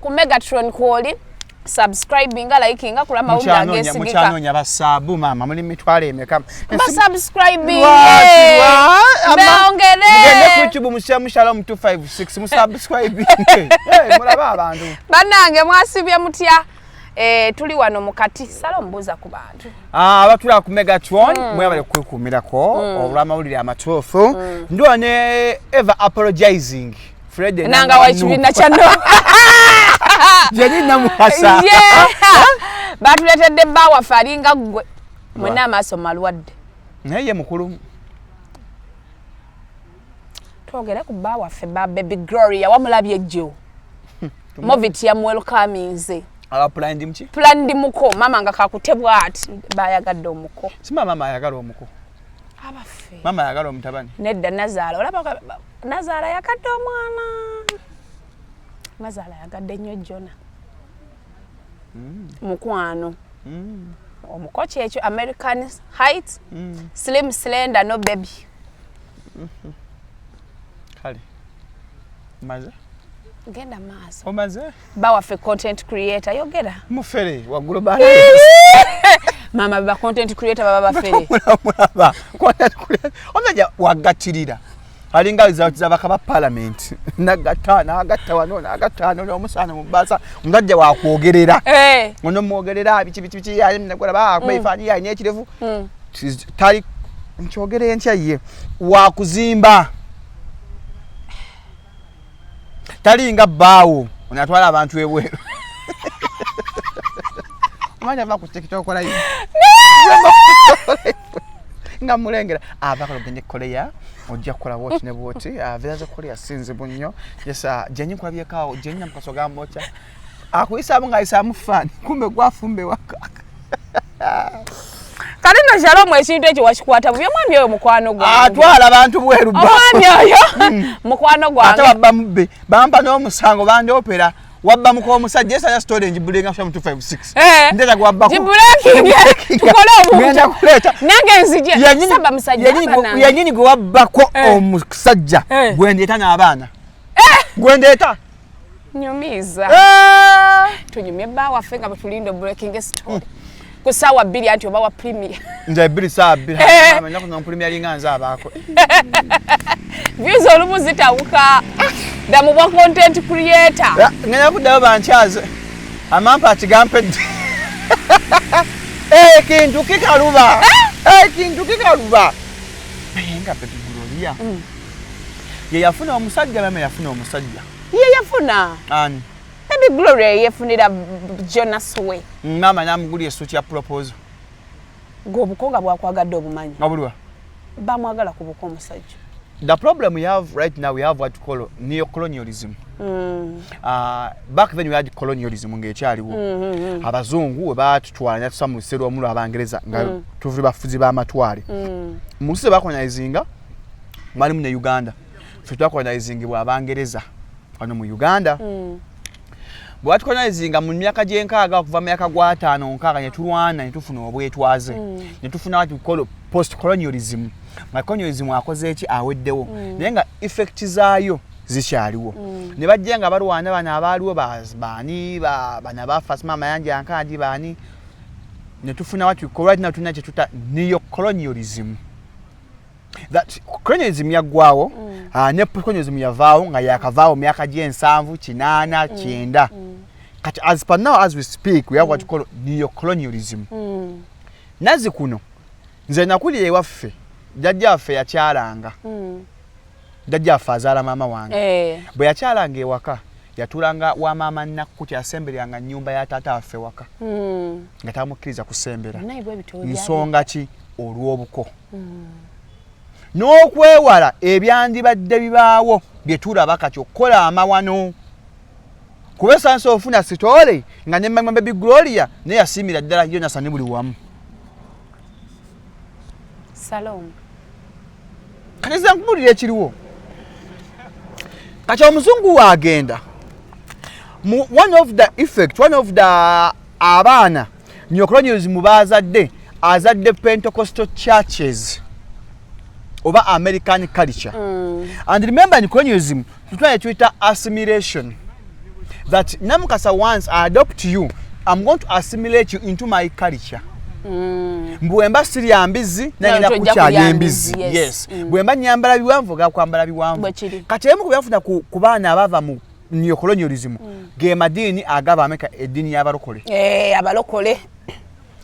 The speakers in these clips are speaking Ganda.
ku Megatron kwoli subscribing liking kula mawundi agesigika mukyanonya basabu mama muli mitwale emeka subscribing baongere mugende ku YouTube mushamu Shalom 256 musubscribe mulaba abantu banange mwasibye mutya tuli wano mukati Shalom mbuza ku bantu abatula ku Megatron mwebale kwekumirako olwama Wulira amatofu ndone ever apologizing Fred nanga wa kibina kyano Jeni Namukasa batuletedde bawa falinga gwe mwena amaso malwadde naye mukulu twogera ku bawa fe ba baby Gloria wamulabye jjo movie ya welcoming ala plan dimchi plan ndimuko mama nga kakutebwa ati bayagadde omuko sima mama ayagala omuko abafe mama ayagala omutabani nedda Nazala olaba Nazala yakadde omwana Nazala yagadde nnyo Jona Omukwano omukochi ekyo American height slim slender no baby kale maze genda maaso omaze bawa fe content creator yogera mufere wagulo bana mama ba content creator baba bafere mulaba content creator onaja wagatirira alinga za bakaba parliament nagatta wano omusana mubasa mudajja wakwogerera ono mwogerera bichi yali nakola ba kwefani ya nyekirevu tali nchogere entya ye wakuzimba tali nga bawo onatwala abantu ebweru manya bakutekito kola yi nga mulengera abakalo gende Korea ojja kola watch ne boti viraza Korea sinze bunyo yesa jenyi kwa byekao jenyi namkasoga mocha akuisa nga isa mufani kumbe gwafumbe waka kalino Shalom ekintu ekyo wakikwata byo mwami oyo mukwano gwa atwala abantu bweru ba mwami oyo mukwano gwa ata babambe bamba no musango bande opera wabba muko omusajja esa ya storage bulinga Shalom 256 ndeta gwabba ko tukole omuntu nange nzije saba musajja yanyini gwabba ko omusajja gwendeta n'abaana gwendeta nyumiza tunyumye bawa fenga batulindo breaking story kusawa 2 anti obawa premier nje 2 saa 2 mama nyako na premier linganza abako views olumuzitawuka damu bwa content creator nganya kudaba banchaze amampa atigampe kintu kikaluba kintu kikaluba nga Baby Gloria ye yafuna omusajja mama yafuna omusajja ye yafuna ani Baby Gloria yefunira Jonas we mama namuguli esuti ya proposal gobukonga bwakwagadde obumanyi ngabulwa bamwagala kubuka omusajja. The problem we have right now, we have what we call neo-colonialism. Back then we had colonialism ng'ekyaliwo. Abazungu batutwala tusa mu ssero omulu abangereza nga tuvuba bafuzi b'amatwale. Musi bakolonizinga mwali mu Uganda. Ffe twakolonizingibwa abangereza wano mu Uganda. Bwe tukolonizinga mu myaka gy'enkaaga okuva mu myaka gwa 5 nkaaga ne tulwana ne tufuna obwetwaze. Ne tufuna what we call post-colonialism. Colonialism akoze eki aweddewo naye nga effect zaayo zikyaliwo ne bajja nga balwana bana abaaliwo baani bana bafa mama yanje ankandi baani ne tufuna what we call right now tuna kyetuta neo-colonialism. That colonialism yaggwawo ne colonialism yavaawo nga yakavaawo myaka gy'ensanvu 8 9 kati as per now as we speak we have what we call neo-colonialism. Nazi kuno nze nakulira ewaffe jjajjaffe yakyalanga jjajjaffe azaala maama wange bwe yakyalanga ewaka yatulanga wa maama Nakku kyasemberanga nnyumba ya taata waffe waka nga tamukkiriza kusembera nsonga ki olw'obuko n'okwewala ebyandibadde bibaawo bye tulaba kati okukola amawano kuba esansa ofuna sitole nga ne mama Baby Gloria naye yasiimira ddala Jonathan ne buli wamu. Shalom. Kanisa nkubulira ekiriwo. Kati omuzungu wagenda. One of the effect, one of the abaana neo-colonialism azadde Pentecostal churches over American culture. And remember in colonialism, tutwa tweeta assimilation. that Namukasa once I adopt you, I'm going to assimilate you into my culture. Bwemba siri ambizi nagenda kukyalya embizi. Yes. Bwemba nyambala biwanvu ga kwambala biwanvu. Kati emu kubyafuna ku baana abava mu neocolonialism. Ge madini agaba ameka edini y'abalokole. Abalokole.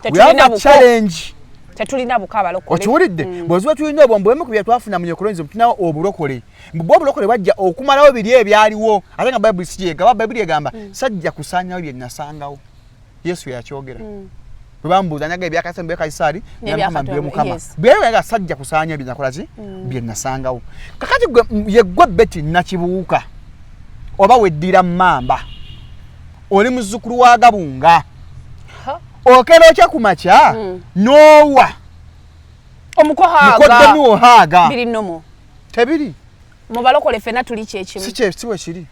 Tetulina bu challenge. Tetulina buka abalokole. Okiwulidde? Bw'oziba tulina obwo bwemu kubya twafuna mu neocolonialism tunawo obulokole. Bwo obulokole bwajja okumalawo biri ebyaliwo. Ate nga Bible sikyega, Bible egamba sajja kusaanyawo bye nasangawo. Yesu yakyogera. Bambuza nyaga ebyakase mbye Kaisari n'amukama mbye mukama. Byewe nga sajja kusaanya bye nakola ki bye nasangawo. Kakati gwe beti nakibuuka. Oba weddira mmamba. Oli muzzukulu wa Gabunga. Okero kya kumacha nowa. Omukohaaga. Mukoddemu ohaaga. Biri nomo. Tebiri. Mu balokole fena tuli kyekimu. Siwe kiri.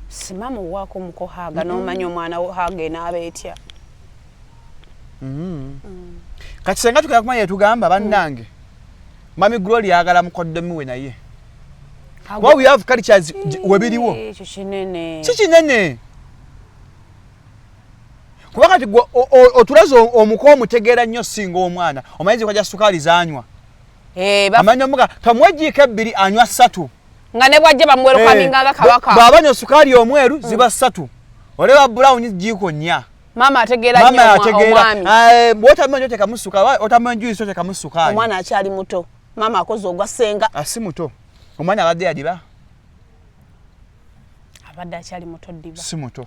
Simama wako mukohaaga n'omanya omwana wo haage n'abeetya. Kati senga tukaya kumanya yetugamba bannange. Mami Gloria agala mukoddemu we naye. Why we have cultures webiriwo? Kinene. Kinene. Kuba kati otulazo omuko omutegeera nnyo singa omwana. Omanyi kwa sukali zanywa. Amanya muga tamwejjika ebbiri anywa 3. Nga ne bwajja bamwero kaminga nga kabaka. Babanya sukali omweru ziba 3. Olewa brown jiko 4. Mama ategeera nnyo omwami. Bwotamanya oteka musuka, otamanya juice oteka musuka. Omwana akyali muto. Mama akoze ogwa senga. Asi muto. Omwana abadde adiba? Abadde akyali muto diba. Si muto.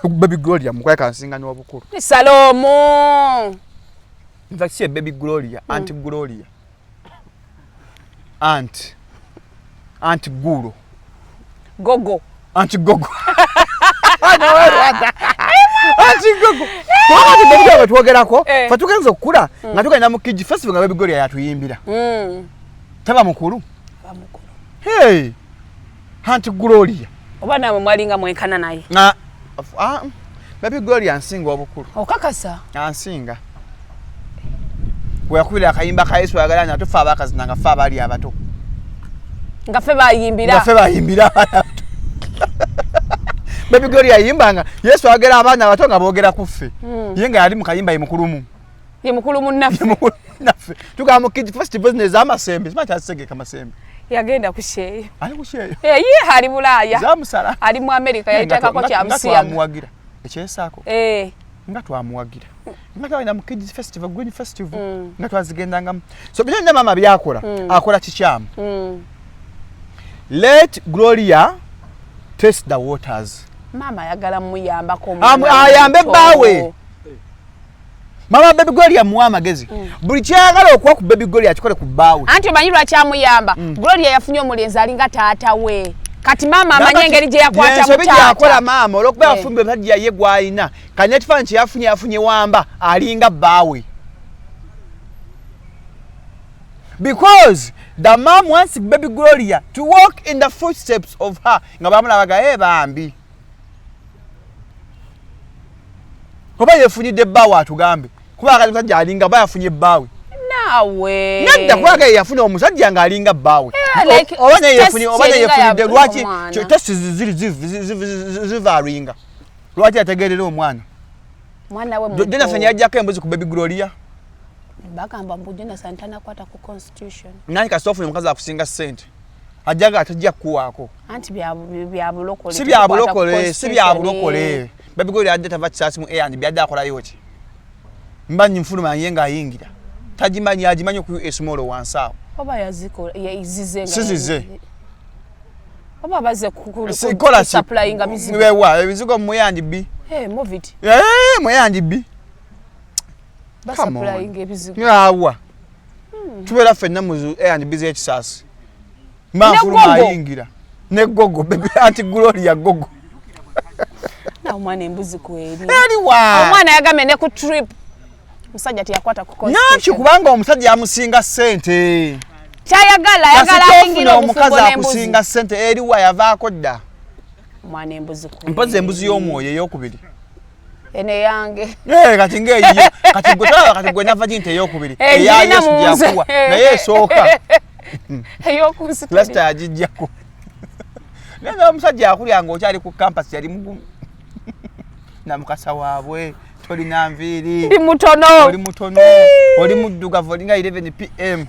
Baby Gloria mukweka nsinga n'obukulu. Shalom. Nza kiye Baby Gloria, Auntie Gloria. Auntie Guru. Gogo. Auntie Gogo. Auntie Gogo. Twakati Baby Gloria twogerako, fatukenza okula, nga tugenda mu Kids Festival nga Baby Gloria yatuyimbira. Taba mukulu. Hey. Auntie Gloria. Oba nawe mwalinga mwenkana naye. Baby Gloria nsinga obukulu. Okakasa. Ansinga. Bwakubira akayimba ka Yesu agala na tufa abakazi nanga fa bali abato. Nga fe bayimbira. Baby Gloria yimbanga Yesu agera abana abato nga boogera kuffe. Yenga yali mu kayimba yimukulumu. Yimukulumu naffe. Tuka mu Kids Festival nez'amasembe. Simacha asegeka amasembe. Yagenda kusheyo. Ali kusheyo. Ye ali Bulaya. Zamusala. Ali mu America yayitaka ko kya musiya. Twamuwagira. Ekyesaako. Nga twamuwagira. Nga twalina mu Kids Festival, Green Festival. Nga twazigendanga. So bino mama byakola. Akola kikyamu. Let Gloria test the waters. Mama yagala muyamba ko mwana. Ayambe bawe. Mama Baby Gloria muwa magezi. Buli kyagala okuwa ku Baby Gloria akikole ku bawe. Anti omanyirwa kyamuyamba. Gloria yafunye omulenzi alinga taata we. Kati mama amanye engeri gye yakwata mu taata. Yakola mama olwokuba yafumbe tajja ye gwayina. Kanya kifanchi yafunye wamba alinga bawe. Because the mom wants Baby Gloria to walk in the footsteps of her. Nga bamulabaga bambi. Kuba yefunide bawe atugambe. Kuba akali musajja alinga bawe yafunye bawe. Nawe. Nanda kwaga yafuna omusajja nga alinga bawe. Obane yefunide lwaki test zivaringa. Lwaki ategerera omwana. Mwana we mu. Jonathan yajjako embuzi ku Baby Gloria. Bagamba mbu Jonathan tanakwata ku constitution. Nani kasofu mukazi akusinga sente. Ajaga atajja kuwako. Anti bya bulokole. Si bya bulokole. Baby Gloria adde tava kisasi mu and byadde akola yoti. Mbanyi mfuluma yenga ayingira. Tajimanyi ajimanyi ku esmolo wansawo. Oba yaziko izizenga. Sizize. Oba baze ku supply nga bizigo. Wewa ebizigo mu yandi bi. Movit. Mu yandi bi. Basa supply nga ebizigo. Yawa. Tubera fenna mu and busy ekisasi. Mfuluma ayingira. Ne gogo baby Auntie Gloria gogo. Na omwana embuzi kweri. Omwana yagame ne ku trip. Musajja tiyakwata ku constitution. Naki kubanga omusajja yamusinga sente. Kyayagala ayingira omukazi akusinga sente eri wa yavaako dda. Omwana embuzi kweri. Mpozi embuzi y'omwoyo ey'okubiri. Ene yange. Kati ngeeyiyo. Kati gwe nava ginte ey'okubiri. Eya Yesu gyakuwa. Naye esooka. Ey'okunsi. Lasta agijjako. Nenda omusajja akulyanga okyali ku campus yali mugumu. Namukasa waabwe tolina nviiri. Ndi mutono. Oli mutono. Oli muddugavu olinga 11 pm.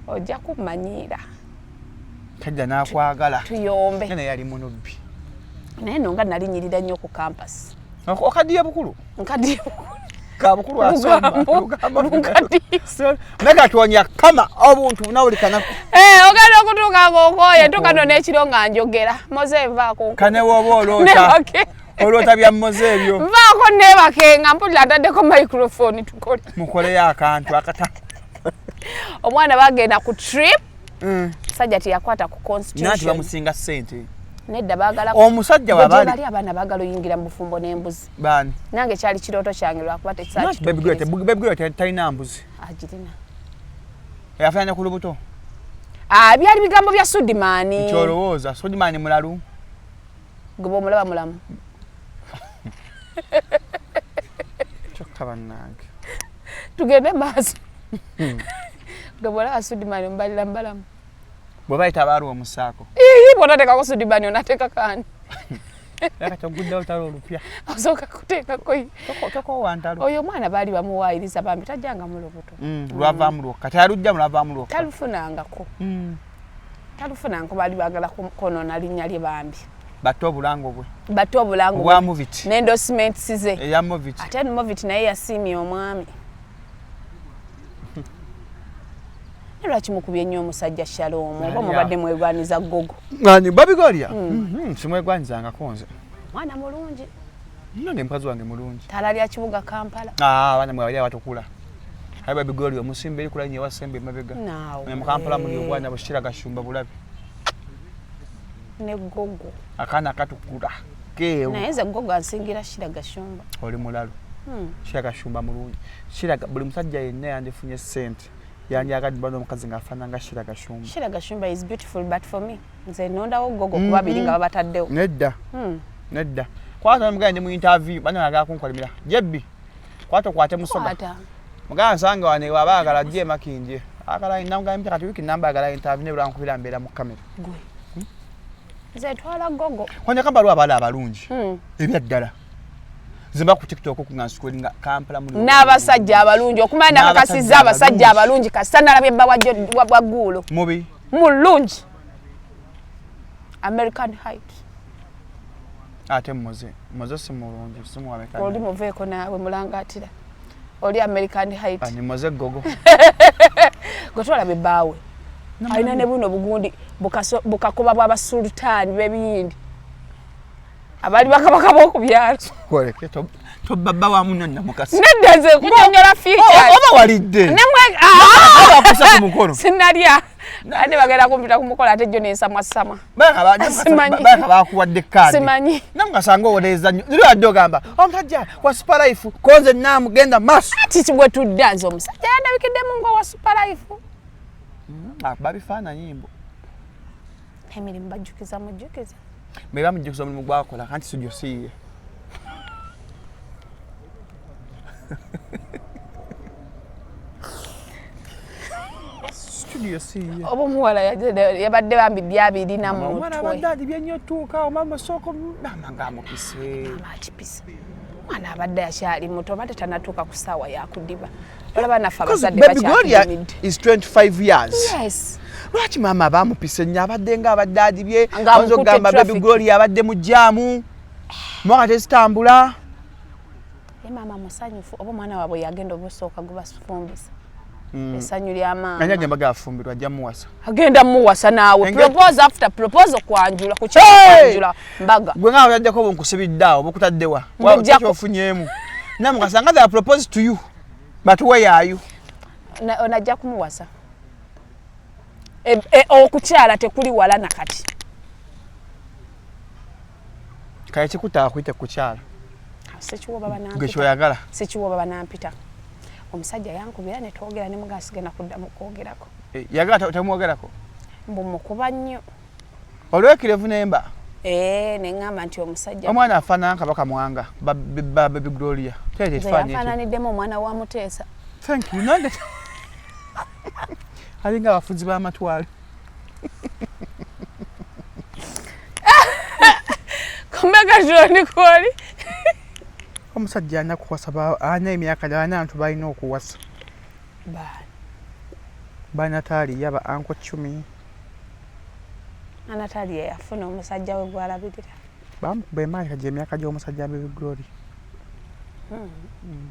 Ojja kumanyira. Tajja n'akwagala. Tuyombe. Nene yali munubbi. Naye nonga nalinyirira nnyo ku campus. Okadiye bukulu. Nkadiye bukulu. Kabukulu asomba. Nkadiye. Mega tuonya kama obuntu nawulikana. Ogenda okutuuka ng'okooye tukano n'ekiro nga njogera. Moze nvaako. Kane woba oloota. Oloota bya moze ebyo. Nvaako neebakenga mpulira ataddeko microphone tukole. Mukoleyo akantu akata. Omwana bagenda ku trip. Sajja teyakwata ku constitution. Nati bamusinga ssente. Nedda baagala omusajja wabali bali abaana baagala oyingira mu bufumbo n'embuzi. Bani? Nange kyali kirooto kyange lwakuba tekisaaki. Baby girl talina mbuzi. Agirina. Yafanya ku lubuto. Byali bigambo bya Sudimaani. Kyolowooza Sudimaani mulalu. Gwe omulaba mulamu. Kyokka bannange. Tugende maaso. Gwe olaba Sudimaani mbalira mbalamu. Bwe bayita abaaru omusaako. Bw'onateekako Sudimaani onateeka kaani. Leka kyoguddewo olutalo olupya. Osooka kuteekako. Tokoowa ntalo. Oyo omwana baali bamuwaayiriza bambi tajjanga mu lubuto. Lwavaamu lwokka. Teyalujjamu lwavaamu lwokka. Talufunangako. Talufunangako baali baagala konoona linnya lye bambi. Batte obulango bwe. Batte obulango bwe. Obwa Movit. N'endorsement ze. Eya Movit. Ate Movit naye yasiimye omwami. Lwaki mukubye nnyo omusajja Shalom oba mubadde mwegwaniza gogo? Ngani Baby Gloria? Simwegwanizangako nze. Mwana mulungi. Nonge mukazi wange mulungi. Tala lya kibuga Kampala. Abaana mwabali abatukula. Hayi Baby Gloria omusimba eri kula nyewa sembe mabega. Naawe. Mu Kampala muli obwana bushira gashumba bulabi. Ne gogo. Akaana akatukula. Keewo. Naye nze gogo ansingira shira gashumba. Oli mulalu. Shira gashumba mulungi. Shira buli musajja yenna yandifunye sente. Yanjagadde bano omukazi ng'afaananga Shira Gashumba. Shira Gashumba is beautiful but for me nze nondawo gogo kuba biri nga babataddewo. Nedda. Nedda. Kwata omuganda mu interview bano agala kunkolimira. Jebbi. Kwata musoga. Kwata. Muganda sange wane wabaagala je makinje. Akala inanga mpya kati wiki namba agala interview ne bulankubira mbera mu kamera. Gwe. Nze twala gogo. Kwanya kamba lwa bala abalungi. Ebyaddala. Zimba ku TikTok kungansukulinga Kampala muri. N'abasajja abalungi okumanya nakakasiza abasajja abalungi kasana labye bwa gulo. Mubi. Mulungi. American height. Ate Moze si mulungi simu American. Oli muveeko nawe mulangatira. Oli American height. Ani Moze gogo. Gotwala bebawe. Alina ne buno bugundi bukakoba bwa basultani bebiyindi. Abali bakabaka bokubyalo. Koleke to baba wa muno Namukasa. Neddenze kunyonyola feature. Oba walidde. Nemwe abakusa ku mukono. Sinalya. Ate bagenda kumpita ku mukono ate jjo nensamwa sama. Baka bakuwadde kaadi. Simanyi. Namukasa ngo oleza nnyo. Ndio adogamba. Omusajja wa Super Life konze namu genda maso. Ati kibwe tuddanze omusajja yandabikidde mu ngo wa Super Life. Babifana nyimbo. Emirimu bajjukiza mujjukiza. Meba mujjukiza omulimu gwakola kanti studio siye. Studio siye. Obo muwala yabadde bambi byabiri na mutwe. Mwana badadi byenyo tuuka mama soko mama ngamupise. Mama atipise. Mwana abadde yakyali muto bate tanatuuka ku ssaawa yakudiba. Olaba naffe abazadde Baby Gloria is 25 years. Yes. Lwaki mama bamupise nnyo abadde ng'abaddaadi bye onzo gamba Baby Gloria abadde mu jjaamu mwaka tezitambula. Mama musanyufu oba mwana waabwe yagenda obusooka gubafumbisa essanyu ly'amaama. Ani agenda gafumbirwa ajja muwasa. Agenda muwasa naawe propose after propose kwanjula ku kyanjula mbaga. Gwe nga oyaddeko obunkusibiddeawo bukutaddewa kyofunyeemu. Namukasa nga they propose to you but where are you? Onajja kumuwasa. Okukyala tekuli wala nakati. Kaya kikutaa kuyite kukyala. Sekiwoba banampita. Gwe kyoyagala. Sekiwoba banampita. Omusajja yankubira ne twogera ne mugasigenda kuddamu kwogerako. Yagala temwogerako? Mbu mukuba nnyo. Olwekirevu nemba? Ne ngamba nti omusajja. Omwana afaanana kabaka mwanga Baby Gloria. Yafaananiddemu omwana wa Muteesa. Thank you. Nange alinga abafuzi b'amatwale. Omega joni koli. Omusajja ana kuwasa ana emyaka dana antu balina okuwasa. Baana tali yaba anko 10. Anatali yafuna omusajja we gwalabirira. Bamukube maali kaje emyaka gyo omusajja Baby Gloria.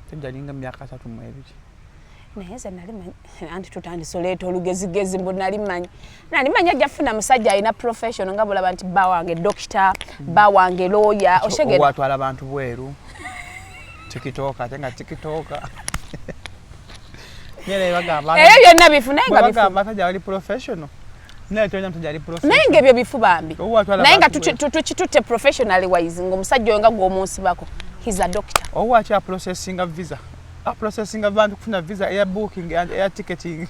Tejalinga myaka 3 mu ebiri. Naheza nalimanyi anti tutandise oleeta olugezigezi mbu nalimanyi ajjafuna musajja alina professional nga bulaba nti bba wange doctor, bba wange lawyer, oshegera watwala abantu bweru tikitoka tenga tikitoka nyere bagamba byonna bifu naye nga bifu bagamba tajja ali professional naye tonya mtajja ali professional naye nga ebyo bifu bambi naye nga tukitutte professionally wise ng'omusajja oyo nga gw'omunsibako he's a doctor owaaki processing a visa processing abantu kufuna visa air booking and air ticketing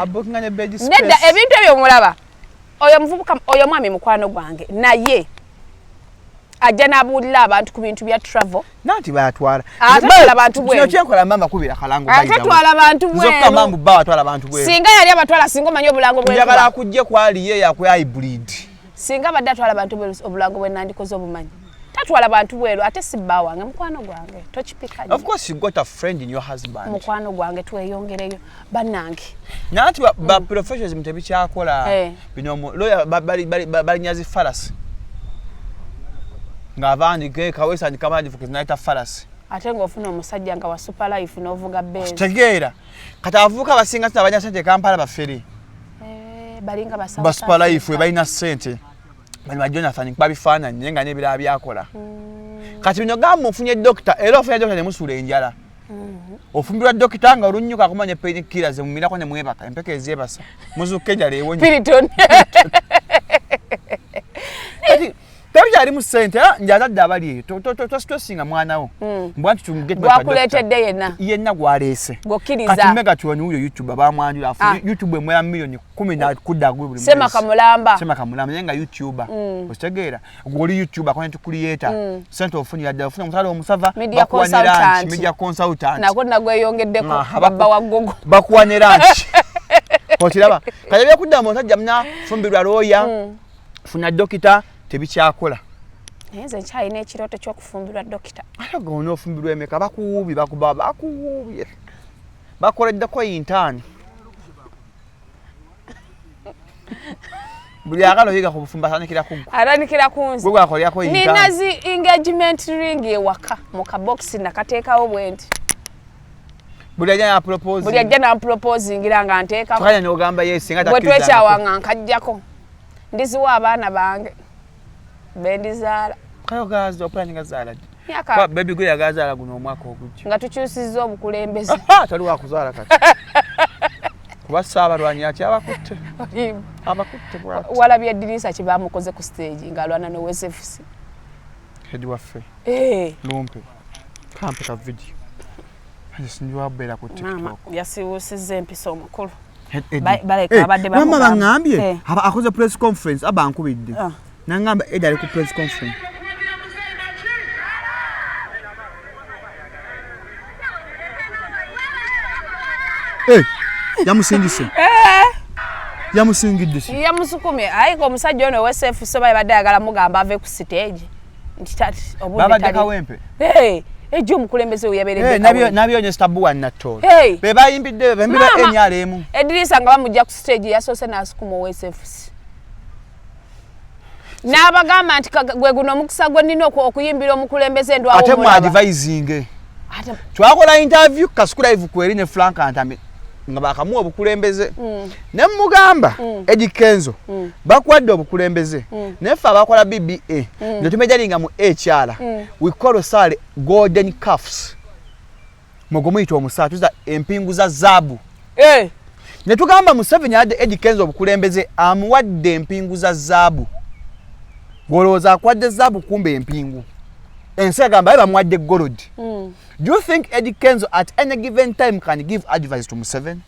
booking and bed space nedda ebintu ebyo mulaba oyo muvubuka oyo mwami mukwano gwange naye ajja n'abuulira abantu ku bintu bya travel nanti batwala atatwala abantu bwe kino kyenkola mama kubira kalango bayiza atatwala abantu bwe zokka mambu bba atwala abantu bwe singa yali abatwala singa omanyi obulango bwe njagala akujje kwali ye yakwe hybrid singa badde atwala abantu bwe obulango bwe nandikoze obumanyi tatwala abantu bweru ate si bba wange mukwano gwange tokipika of course you got a friend in your husband mukwano gwange tweyongereyo bannange nanti ba professionals mutebikyakola bino lawyer bali nyazi falas ngavandi ke kawesa ndikamadi fukuz naita falas ate ng'ofuna omusajja nga wa super life n'ovuga benz tegeera kati avuka basinga tabanya sente Kampala bafere balinga ba super life balina sente bali Jonathan babifaananyi nyenga n'ebirala byakola kati bino gamba ofunye doctor era ofunye doctor ne musula enjala ofumbirwa doctor nga olunyuka akumanya pain killers mu mirako ne mwebaka empeke ezebasa muzuke enjala ewonye Piriton Tabi ali mu sente njazadde abali to mwana wo mbwanti tungete gwakuleetedde yenna gwaleese gokkiriza kati mega tuwani uyo YouTube bamwanjula afu YouTube emwera milioni 10 kudda gwe buli sema kamulamba yenga YouTuber ositegeera gwoli YouTuber kwani tukulieta sente ofunira ddala ofuna omusala omusava bakuwanira media consultant nako nagweyongeddeko baba wagogo bakuwanira nti otiraba kale byakudda mu tajja mna fumbirwa lawyer funa doctor tebikyakola nze kyalina ekirooto ky'okufumbirwa dokita ayaga onoofumbirwa emeka bakuwuubi bakuwuubye bakoleddeko yintaani buli agala oyiga ku bufumba atandikira ku nzi gwe gwakolyako yintaani nina zi engagement ring ewaka mu kabokisi nakateekawo bwe nti buli ajja namproposingira nga nteekako tukanya n'ogamba yesinga bwe twekyawanga nkajjako ndiziwa abaana bange bendizaala kayo gazo opulani gazaala kwa Baby Gloria gazaala guno omwaka ogujja nga tukyusizza obukulembeze tali wakuzaala kati kuba Saabalwanyi ati abakutte walabye Eddirisa kye bamukoze ku stage ng'alwana ne WSFC hedi waffe lumpe kampe ka video sinjwabeera ku TikTok yasiwusizza empisa omukulu baleka abadde mama bangambye akoze press conference abankubidde nangamba Ed ali ku press conference yamusingidde yamusukumye ayiko omusajja ono wesefu so badde ayagala mugamba ave ku stage nti tati babadde kawempe ejjo omukulembeze we yabeeredde nabyo ne stabuwa natto be bayimbidde bembira enyalemu Eddirisa nga bamujja ku stage yasoose n'asukuma wesefu n'abagamba nti gwe guno omukisa gwe nnina okuyimbira omukulembeze ndwawo ate mu advising twakola interview kasukula live kweri ne Frank Antame nga bakamuwa obukulembeze ne mugamba Eddie Kenzo bakwadde obukulembeze nefe abakola BBA ndio tumejalinga mu HR we call sale golden cuffs mugomuyita omusatu za empingu za zaabu ne tugamba Museveni adde Eddie Kenzo obukulembeze amuwadde empingu za zaabu goloza akwadde zaabu kumbe empingu ensi agamba bamwadde gold do you think Eddie Kenzo at any given time can give advice to Museveni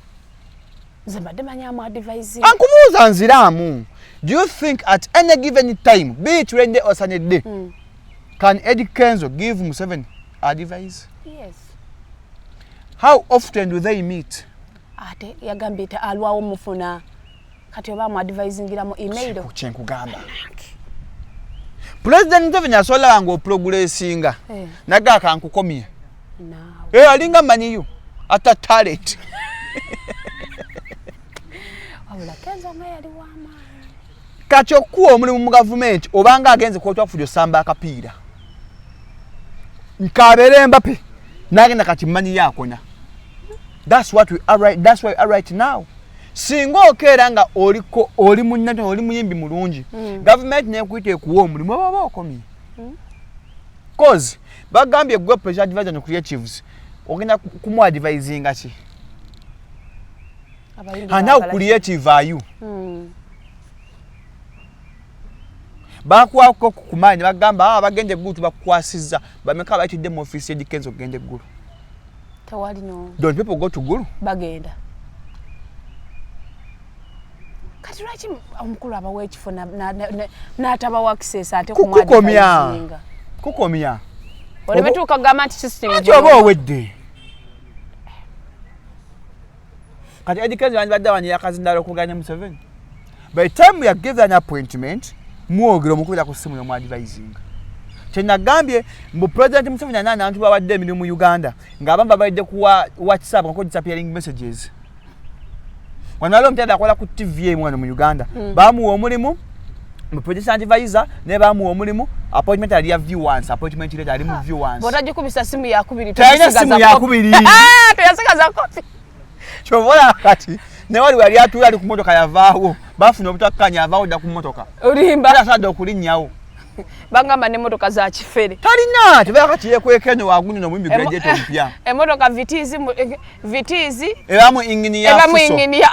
Zambadde manyamu advice ankubuuza nziramu do you think at any given time be it rain day or sunny day can Eddie Kenzo give Museveni advice yes how often do they meet ate yagambye alwawo mufuna kati oba mu advisingira mu email kyenkugamba President Museveni asola ngo progressinga. Naga kankukomye. Nawe. Alinga maniyo. Ata talent. Wabula Kenzo nga yali wama. Kati okuwa omulimu mu government obanga agenze kwotwa kufujo samba akapiira. Nkabere Mbappe. Nagenda kati mani yakona. That's what we are right. That's why we are right now. Singo okera nga oli munnato oli muyimbi mulungi. Government ne kwite kuwo omulimu baba okomi. Cause bagambye gwe pressure advisor no creatives. Ogenda kumu advising ati. And how creative are you? Bakwa ko kumanya bagamba bagende gutu bakwasiza bameka bayitide mu office edikenzo gende gulu. Tawali no. Don't people go to gulu? Bagenda. Kati lwaki omukulu abawe ekifo n'atabawa access ate ku kukomya. Kukomya. Olemetuuka government system. Ati oba owedde. Kati edikenzo bandi badde wani yakazindala okuganya Museveni. By the time we are given an appointment, muogero mukubira ku simu y'omu advising. Kyenagambye mbu President Museveni anana antu babadde emirimu mu Uganda ng'abamba balidde ku WhatsApp nga disappearing messages. Wanalo mtenda akola ku TV mwana mu Uganda. Bamuwa omulimu mu project advisor ne bamuwa omulimu appointment ali ya view once appointment letter ali mu view once. Botajikubisa simu yakubiri tayina simu yakubiri. Tuyasigaza kopi. Chovola kati ne wali atula ali ku motoka yavaawo bafuna obutakanya avaawo da ku motoka. Olimba ala sadde okulinnyawo. Bangamba ne motoka za kifere. Talina tebakati yekwekeno wagunyo no mwimbi graduate mpya. Emotoka vitizi ebamu ingini ya ebamu ingini ya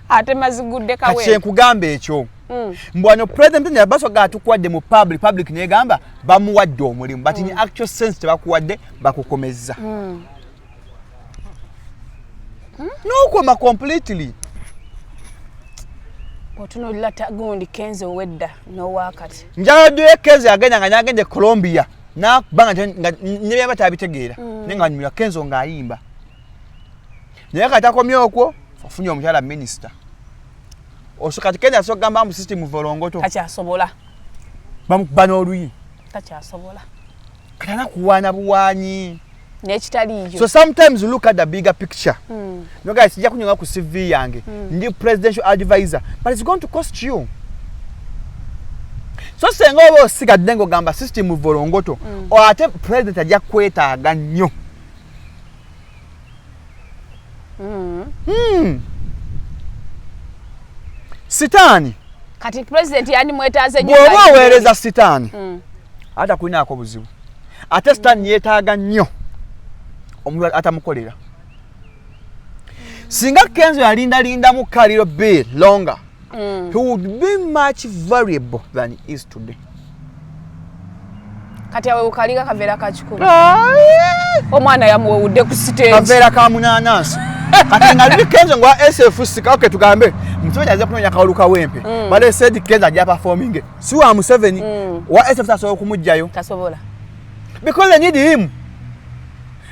ate mazigudde kawe. Kati nkugambe ekyo. Mbwano president ne baso gatukwadde mu public ne gamba bamuwadde omulimu but in actual sense tebakuwadde bakukomezza. No koma completely. Otuno lata gundi Kenzo wedda no wakati. Njado Kenzo agenda nga nyagende Colombia na banga nebe batabitegeera nenga nyumya Kenzo ngayimba. Naye katakomye okwo ofunye omukyala minister. Osukati Kenya so gamba mu system volongoto. Kacha asobola. Bamukubana oluyi. Kacha asobola. Katana kuwana buwanyi. Nechitali. So sometimes you look at the bigger picture. No guys, sija kunyonga ku CV yange. Ndi presidential advisor, but it's going to cost you. So sengo obo siga dengo gamba system volongoto. O ate president ajja kwetaaga nnyo. Sitani. Kati president yani mwetaaze nnyo. Bwoba weereza sitani. Ata kulina akobuzibu. Ate sitani yeetaaga nnyo. Omuntu atamukolera. Singa Kenzo yalinda mu kaliro be longer, he would be much variable than he is today. Kati awe ukaliga kavera kachukuru. Omwana yamuwudde ku stage. Kavera ka munanasi. Kati ngali Kenzo ngwa SF sika okay tugambe. Museveni aze kunonya kauluka wempe. Bale said Kenzo ajja performing. Si wa Museveni wa SF tasobola kumujjayo. Tasobola. Because they need him.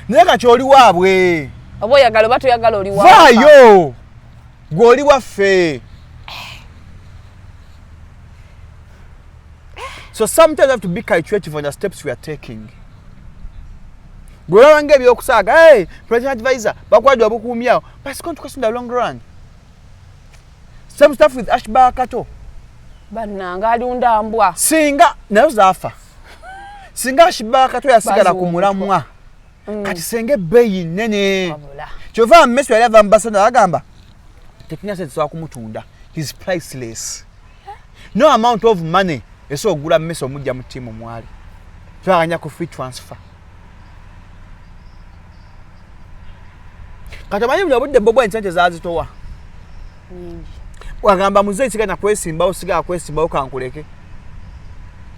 Neka choli wabwe. Obo yagalo batu yagalo oli wabwe. Vayo. Goli waffe. So sometimes you have to be creative on the steps we are taking. Gloria wange byokusaga, hey, president advisor, bakwadde obukumyawo. But it's going to cost in the long run. Same stuff with Ashba Kato. Bananga alunda mbwa. Singa nayo zafa. Singa Ashba Kato yasigala ku mulamwa. Kati senge beyi nene. Chova mmeso yali ava ambassador agamba. Tekina sense wa kumutunda. He's priceless. No amount of money eso ogula mmeso mujja mu timu mwali. Twaganya ku free transfer. Kati manyi bulabudde bobo ensente zazitowa. Wagamba muzeyi sigana kwesimbawo sigala kwesimbawo kankuleke.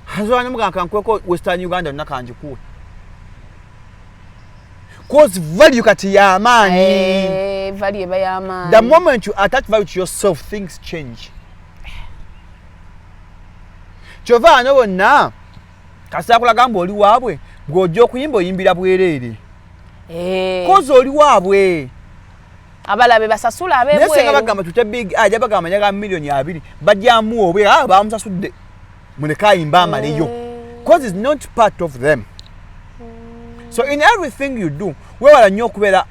Hazwana muganka nkweko Western Uganda nakanjikuwe. Cause value kati ya amani. Value ba ya amani. The moment you attach value to yourself, things change. Chova anobo na kasa kula gambo oli wabwe gojo kuyimba oyimbira bwerere. Cause oli wabwe. abalabe basasula abebwe nese bagamba tute big aja bagamba nyaga milioni 2 bajjamu obwe bamusasudde muleka imba amaliyo because it's not part of them. So in everything you do we wala nnyo okubeera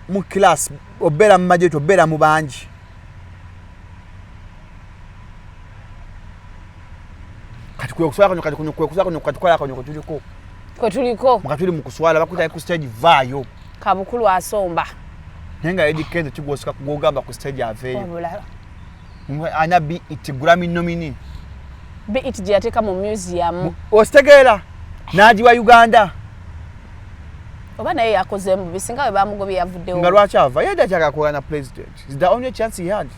mu class obeera mu majority obeera mu bangi. Kati kwekuswala kati kwekuswala kati kola kati tuliko mukatuli mu kuswala bakutaye ku stage vayo kabukulu asomba nenga educate kigosika kugogamba ku stage aveyo ana be it Grammy nominee be it jateka mu museum ostegera naji wa Uganda oba naye yakoze mu bisinga we bamugobye yavuddewo nga lwacha ava yeda chaka kola na president is the only chance he had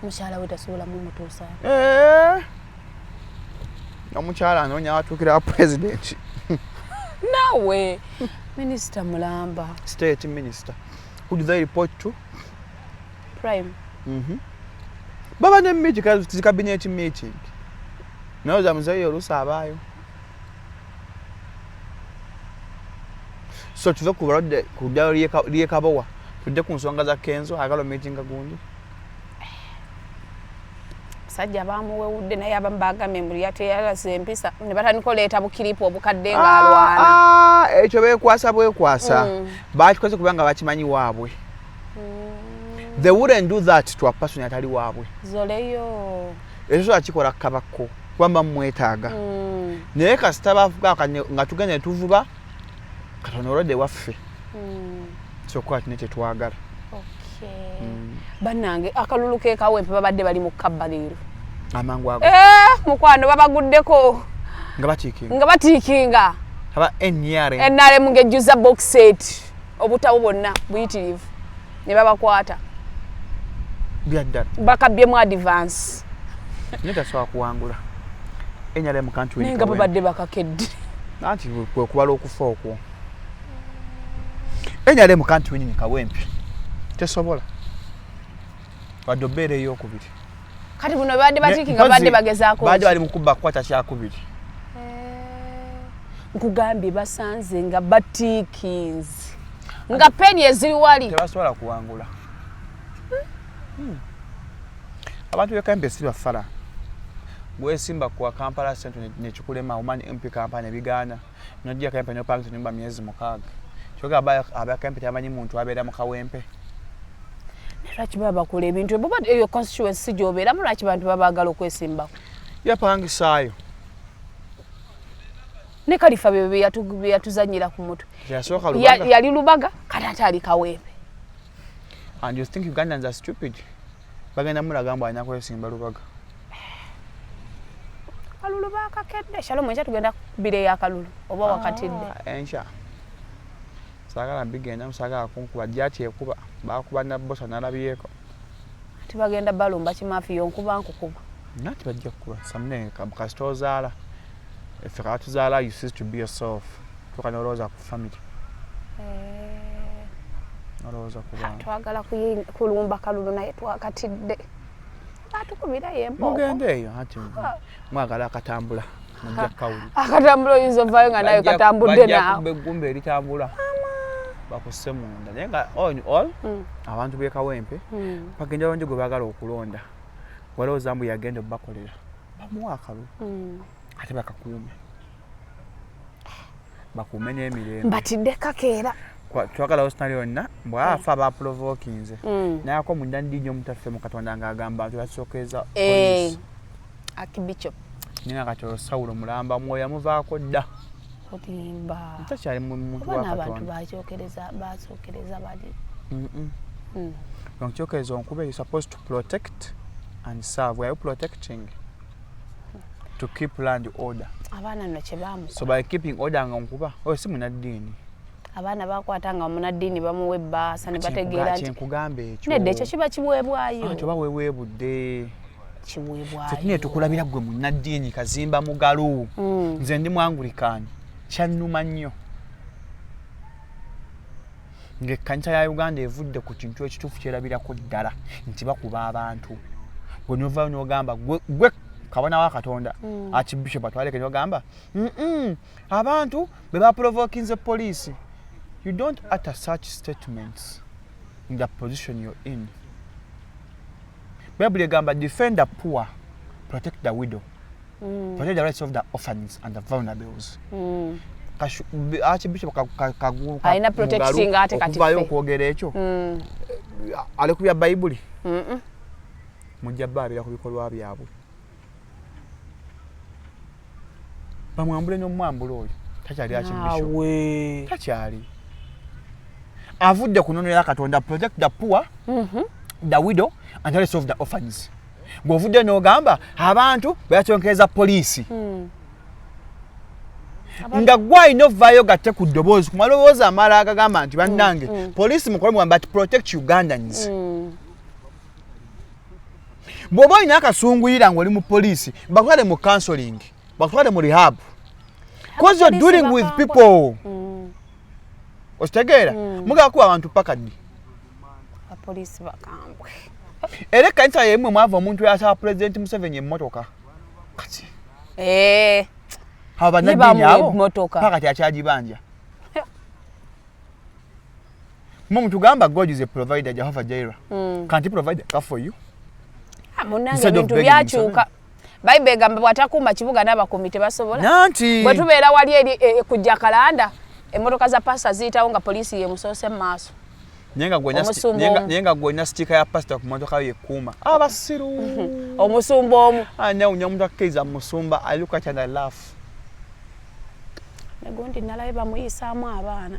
mushala we tasobola mu mutusa omukyala anonya atukira president nawe minister mulamba state minister who do they report to prime baba ne meeting kazi cabinet meeting naoza mzayo rusa abayo so tuve ku barode ku liye kabawa tudde ku nsonga za Kenzo agalo meeting gundi sajja bamuwewudde naye abambaga memuli yate yalase empisa ne bataniko leeta bukiripo obukadde nga alwana ekyo bekwasa bakikoze kubanga bakimanyi waabwe they wouldn't do that to a person atali waabwe zoleyo ekyo akikola kabako kwamba mwetaaga naye kasita bavuga nga tugende tuvuba katono rode waffe so kwa tinete twagala banange akalulu ke kawempe babadde bali mu kabbaliro amangu ago mukwano babaguddeko nga batikinga aba enyare enale mungejuza box set obutawo bonna buyitirivu ne babakwata byadda bakabye mu advance nita swa kuwangula enyale mu country nga babadde bakakedde nanti kwe kubala okufa okwo enyale mu country ni kawempe tesobola badobere yokubiri kati buno badde batikinga badde bagezaako badde bali mukuba kwata kya kubiri nkugambye basanze nga batikinzi nga peni eziri wali tebasobola kuwangula abantu bekampe siri bafala gwe simba kwa Kampala Central ne chikulema umani MP kampanya bigana nojja kampanya opanga nyumba myezi mukaga choga aba kampanya amanyi muntu abera mu kawempe lwaki baba kule ebintu boba eyo constituency jobera mu lwaki bantu babagala okwesimba yapanga sayo ne kalifa bebe yatuzanyira ku mutu yasoka lubaga yali lubaga katata ali kawempe and you think Ugandans are stupid bagenda mulagamba anya kwesimba lubaga kalulu bakakedde Shalom echa tugenda bire ya kalulu oba wakatidde ensha sagala bigenda musagala kunkuba jati ekuba bakuba na bosa nalabiyeko tibagenda balumba kimafi yonkuba nkukuba nati bajja kuba samne kabukastozala efekatuzala you cease to be yourself tukana roza ku family roza kuba twagala kulumba kalulu naye twakatidde atukubira yempo mugendeyo ati mwagala akatambula mujja kawuli akatambula yizovayo nga nayo katambudde nawo begumbe litambula bakuse munda nenga on all abantu bekawempe bagenda bonje gwe bagala okulonda waliwo zambu yagenda bakolera bamuwakalu ate bakakuume bakuume n'emirembe batidde kakeera twagala ositali yonna mbwa afa ba provokinze nayako munda ndinyo mutaffe mu Katonda ng'agamba nti basookeza police akibicho ninga kati Saulo mulamba mwoyo muvaako dda otimba takyali muntu wa Katonda abantu basokereza bali donc kyokereza onkube you supposed to protect and serve. Were you protecting to keep land order? Abana no chebamu. So by keeping order nga onkuba si munadini. Abana bakwatanga munadini bamuwe basa ne bategeera nti nkugambe ekyo. Nedde ekyo kiba kiweebwayo. Ekyo baweebudde. Kiweebwayo. Tetune tukulabira gwe munadini kazimba mugalu. Nze ndi Anglican. Kyannuma nnyo. Ng'ekkanisa ya Uganda evudde ku kintu ekituufu kyerabirako ddala nti bakuba abantu. Gwe nova n'ogamba gwe kabona wa Katonda Archbishop atwaleke n'ogamba abantu be ba provoking the police. You don't utter such statements. in the position you're in. Bible egamba defend the poor, protect the widow, protect the rights of the orphans and the vulnerables. Archbishop aina protecting ate kati bayo kwogera ekyo ale kubya Bible mujja babira ku bikolwa byabwe bamwambule n'omwambule oyo takyali archbishop takyali avudde kunonera Katonda protect the poor the widow and the rest of the orphans ng'ovudde n'ogamba abantu bayakyonkereza poliisi nga gwa ino vayo gatte ku ddoboozi ku maloboozi amala agagamba nti bannange poliisi mukole mugamba ati protect Ugandans bw'oba olina akasunguyira ng'oli mu poliisi bakutwale mu counseling bakutwale mu rehab because you're dealing with people ositegeera mugakuba abantu paka ddi apoliisi bakambwe era ekkanisa yemmwe mwava omuntu yasaba President Museveni emmotoka kati abanaddiini abo pakati akyagibanja mu tugamba God is a provider, Jehovah Jireh. Can't he provide a car for you? Munange bintu byakyuka Bible egamba bwatakumba kibuga n'abakomite basobola nanti bwe tubeera wali eri kujja kalanda emmotoka za pasta ziyitawo nga poliisi yemusoose mu maaso nyenga gwena stika ya pasta ku motoka yekuuma abasiru omusumba omu anawunya omuntu akkiriza musumba I look at and I laugh negundi nalabe bamuyisaamu abaana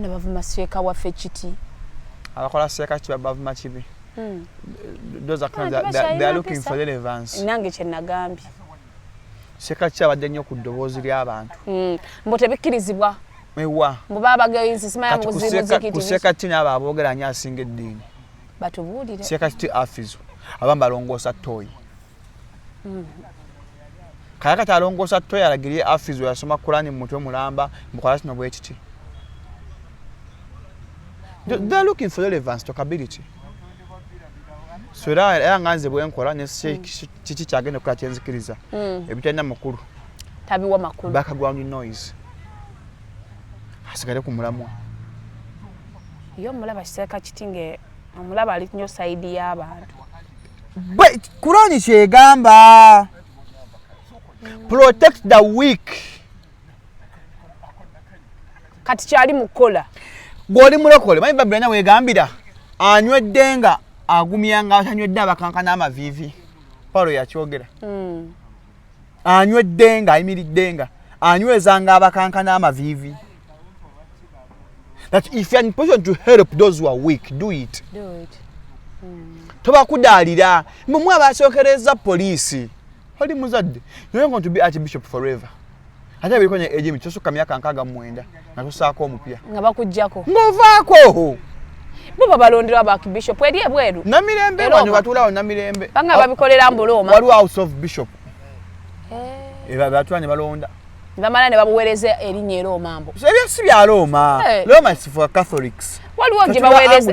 bavuma seeka waffe kiti abakola seeka kiba bavuma kibi those are kind they are looking for relevance nange kye nagambye seeka kyabadde nnyo ku ddoboozi ly'abantu mbo tebikkirizibwa mewa mbo baba gayinsi simaya muzibu zikiti kuseeka tina aba aboogera nnyo asinga eddiini batubuulire seeka kiti afizo abamba alongoosa toyi kayakati alongoosa toyi alagirye afizo yasoma Kurani mu mutwe mulamba mukola kino bwe kiti they're looking for relevance, talkability. So that I nganze bwenkola ne kiki kyagenda kukola kyenzikiriza ebitenda makulu tabiwa makulu background noise asigale ku mulamwa yo mulaba kiseeka kitinge omulaba ali nnyo side y'abantu Kurani kyegamba protect the weak kati kyali mukola gwoli mulokole manyi Bible na wegambira anywedde nga agumyanga atanywedde abakankana amavivi Paulo yakyogera anywedde nga ayimiridde nga anywezanga abakankana amavivi that if you are in position to help those who are weak do it toba kudalira mumwe abasookereza poliisi oli muzadde you're going to be archbishop forever ate biko nye ejimi kyosuka myaka 69 natusaako omupya nga bakujjako ngovaako bo balondera archbishop eri ebweru namirembe wanyu batulawo namirembe banga babikolera mbuloma waliwo house of bishop batula ne balonda bamala ne babuweereza erinnya Roma mbo si bya Roma Roma is for Catholics waliwo gye baweereza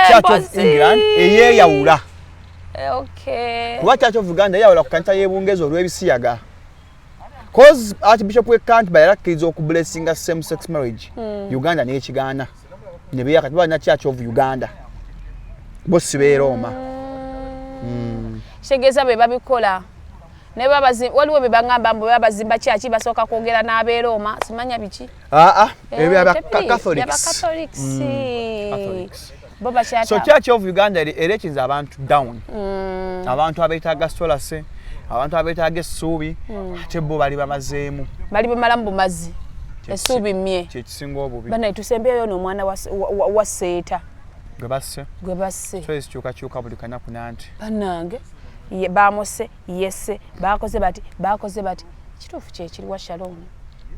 Church of England eyeyawula kuba Church of Uganda eyawula ku kanisa y'ebungezo olw'ebisiyaga cause Archbishop we can't by rakkiriza okublessinga same sex marriage Uganda niye kigaana ne beyaka tubana Church of Uganda bosi be Roma shegeza be babikola ne babazi waliwo be bangamba mbo babazimba kyaki basooka kwogera n'abe Roma simanya biki ebya Catholics boba kyata so Church of Uganda erekinza abantu down abantu abeetaaga solase abantu abeetaaga essuubi ate bo bali bamazeemu bali bamala mu mazzi essuubi mmye kyekisinga obubi bana tusembeyo n'omwana wa seeta gwe basse so ekikyukakyuka buli kanaku nanti bannange bamuse yesse bakoze bati kituufu kyekiri wa Shalom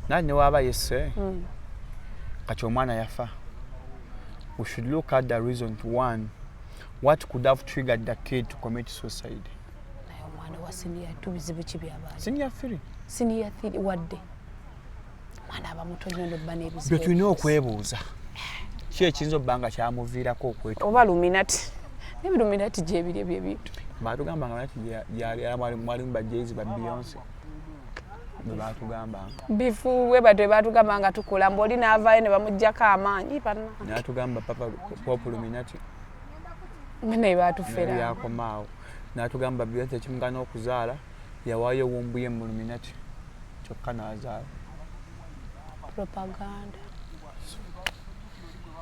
nani ne waaba yesse kati omwana yafa we should look at the reason to one what could have triggered the kid to commit suicide omwana wa senior tubizibu kibyabali senior 3 wadde mwana abamuto nnyo ndo bana ebizibu bye tulina okwebuuza ki ekiyinza obbanga kyamuviirako okwetu oba luminati n'ebiluminati gyebiri ebyebintu batugamba nga nati mwalimu ba Jay-Z ba Beyonce Bebatugamba. Bifuwe batwe batugamba nga tukula mboli n'avaayo ne bamuggyako amaanyi panna. Natugamba papa Pope Luminati. Mene batufera. Yakomaawo. Natugamba Beyonce kimugana okuzaala yawaayo wumbuye mu Luminati. Kyokka n'azaala. Propaganda.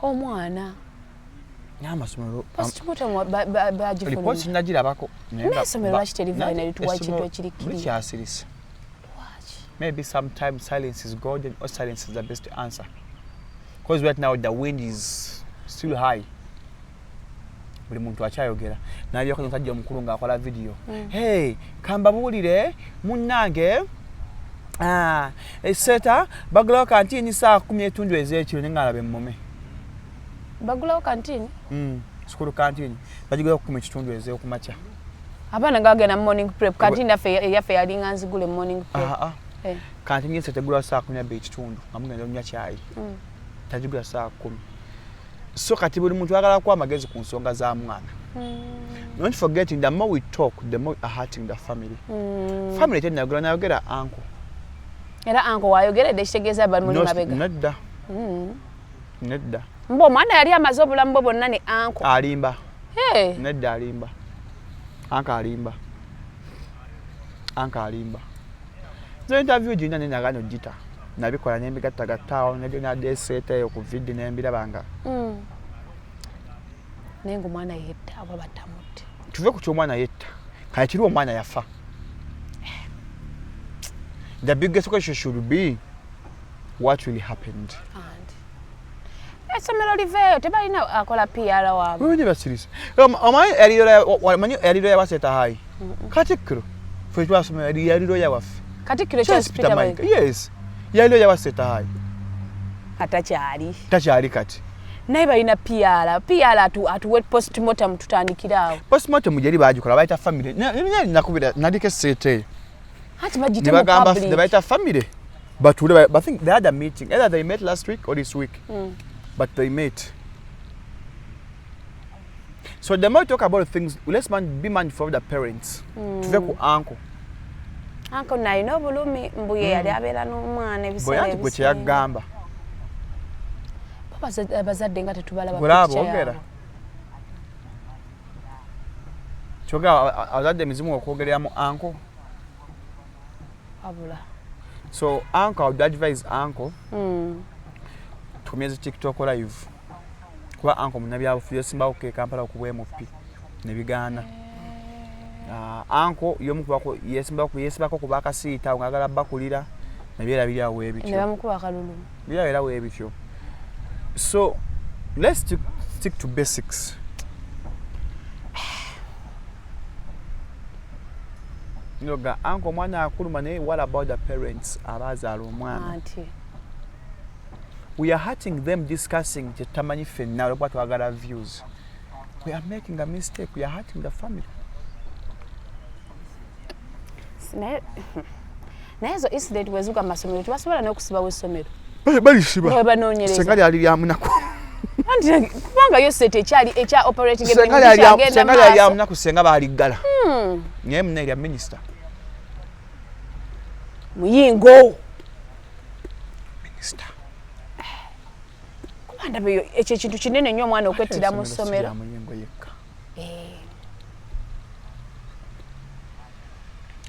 Omwana. N'amasomero. Postmortem bagifuna. Reports nagirabako. N'essomero lwaki terivaayo ne lituwa ekintu ekirikiri. Mukyasirise. Maybe sometimes silence is golden or silence is the best answer. Because right now the wind is still high. Buli muntu akyayogera. Naye ko ntajja omukulu ng'akola video. Hey, kamba buulire munnange eseta bagulawo kantini saa 10 ez'ekiro ne ngalabe mmome. Bagulawo kantini? Sukulu kantini. Bagigulawo 10 ez'okumakya. Abaana gagenda morning prep. Kantini yaffe yalinga nzigule morning prep. Kantini yense tegula saa 10 amugenda onywa kyayi. Tajigula saa 10. So kati buli muntu agala kwa magezi ku nsonga za mwana. Not forgetting the more we talk, the more we are hurting the family. Family tena nayogera uncle. Era uncle wayogeredde kitegeeza bali muli mabega. Nedda. Nedda. Mbo mwana yali amaze obulamu bwe bonna ne uncle. Alimba. Hey. Nedda alimba. Uncle alimba. Uncle alimba. So interview jina nina gano jita. Nabikola nembigattagattaawo nadeseeteyo ku vidi nembirabanga. Naye ng'omwana yetta aba batamutte. Tuve ku ky'omwana yetta. Kale kiri omwana yafa. The biggest question should be what really happened. Essomero liveeyo tebalina akola PR waabwe. Wewe basirisa. Omanyi eriro yabaseeta hayi. Katikkiro. Ffe twasomera eriro yawaffe. Katikkiro Peter Mayiga. Yes. Yaliro yabaseeta hayi. Takyali kati. Naye balina PR atuwe postmortem tutandikiraawo. Postmortem yali bagikola bayita family. Nakubira nandika seete. Hati bagite mu public. They bayita family. But I think they had a meeting. Either they met last week or this week. But they met. So the more we talk about things, let's be mindful of the parents. Tuve ku uncle. Uncle naye n'obulumi mbuye yali abeera n'omwana ebiseera ebyo. Bwe kyeyagamba. Papa bazadde nga tetubalaba ku kyogera. Kyogera abazadde emizimu okwogereramu uncle. Abula. So uncle, I would advise uncle. Tukomeze TikTok live. Kuba uncle munabyabufuzi yasimbawo ke Kampala okubwe MFP ne bigaana. Uncle yomukubako yesimbako kuba akasiita ngagala bakulira nabyera biri awo ebityo. Ne bamukuba kalulu. Byera awo ebityo. So let's stick to basics. Yoga uncle mwana akuluma ne what about the parents abazaala omwana? Auntie. We are hurting them discussing Tamanyi Fenna what we views. We are making a mistake. We are hurting the family. Naezo incident wezuka masomero tubasobola n'okusiba w'essomero. Balisiba. Banoonyereza. Sengali ali lyamunako. Anti kubanga yo sete ekya operating Sengali ali lyamunako senga baaliggala. Naye munne erya minister. Muyingo. Minister. Ndabe ekyo ekintu kinene nnyo omwana okwettira mu ssomero.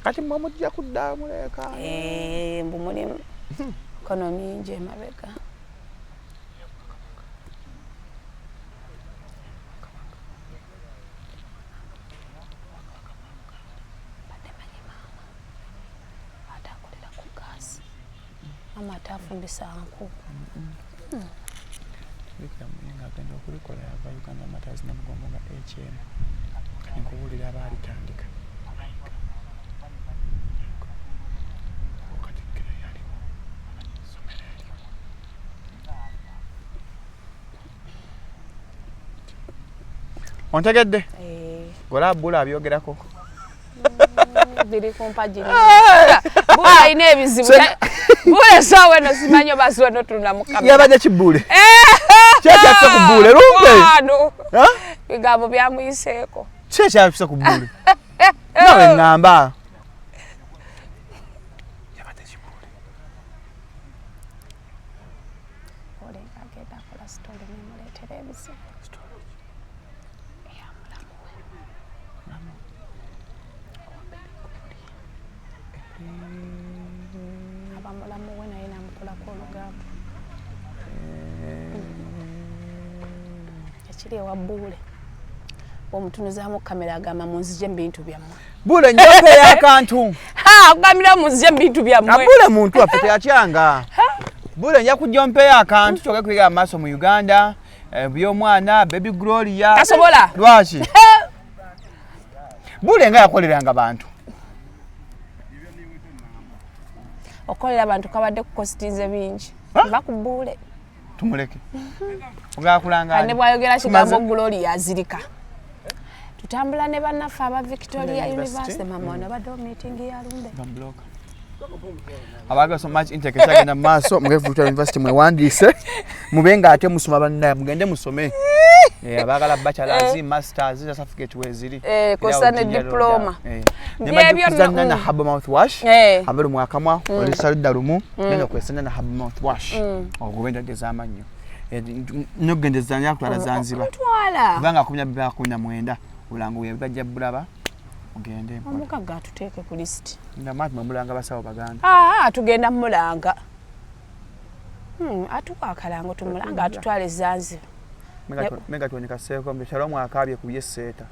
Kati mwamujja kudda muleka. Mbu mulimu kono mingi emabega. Atakulira ku gaasi. Mama atafumbisa nku. Ngagenda okulikola yava Uganda Matters Namugongo nga HM nkubulira abaalitandika Katikkiro yaliwo somero eryo ontegedde gola bula abyogerako biri kumpagi bula ayina ebizibu bula sawa eno simanyi oba siwano tulina mukama yabadde kibbule kyekyakusa ku bbule lumbe bigambo byamuyiseeko kyekyakusa ku bbule nawe ŋŋamba yabadde kibbule kiri ewa Buule. Omutunuzaamu kamera agamba munzije bintu byammwe. Buule njompe y'akantu. Ha ogamira munzije bintu byammwe. Buule muntu affe teyakyanga. Buule nja kujompe y'akantu kyoke kuyiga amaaso mu Uganda. By'omwana baby Gloria. Tasobola. Lwaki? Buule nga yakoleranga bantu. Okolera abantu kabadde ku costinze bingi. Baku Buule. Tumuleke. Ogakulanga. Ne bwayogera kigambo Gloria azirika. Tutambula ne bannaffe aba Victoria University mama wana badde meeting ya Lumbe. Bambloka. Abaga so much intake cyagenda maso mu Victoria University mwewandise mubenga ate musoma banna mugende musome. Abagala bachelors, masters, certificate weziri. Kosane diploma. Nebyo byonna na hub mouth wash. Abali mwaka mwa oli salida lumu nenda kwesana na hub mouth wash. Ogubenda dezamanyo. Nogendezanya kutwala Zanzibar. Twala. Banga 12 ulangu yabajja bulaba ogende. Omukaga atuteeke ku list. Ndamati mulanga basawo baganda. Tugenda mulanga. Atuka akalango tumulanga atutwale Zanzibar. Mega tuonika seko mbe Shalom akabye ku yeseta.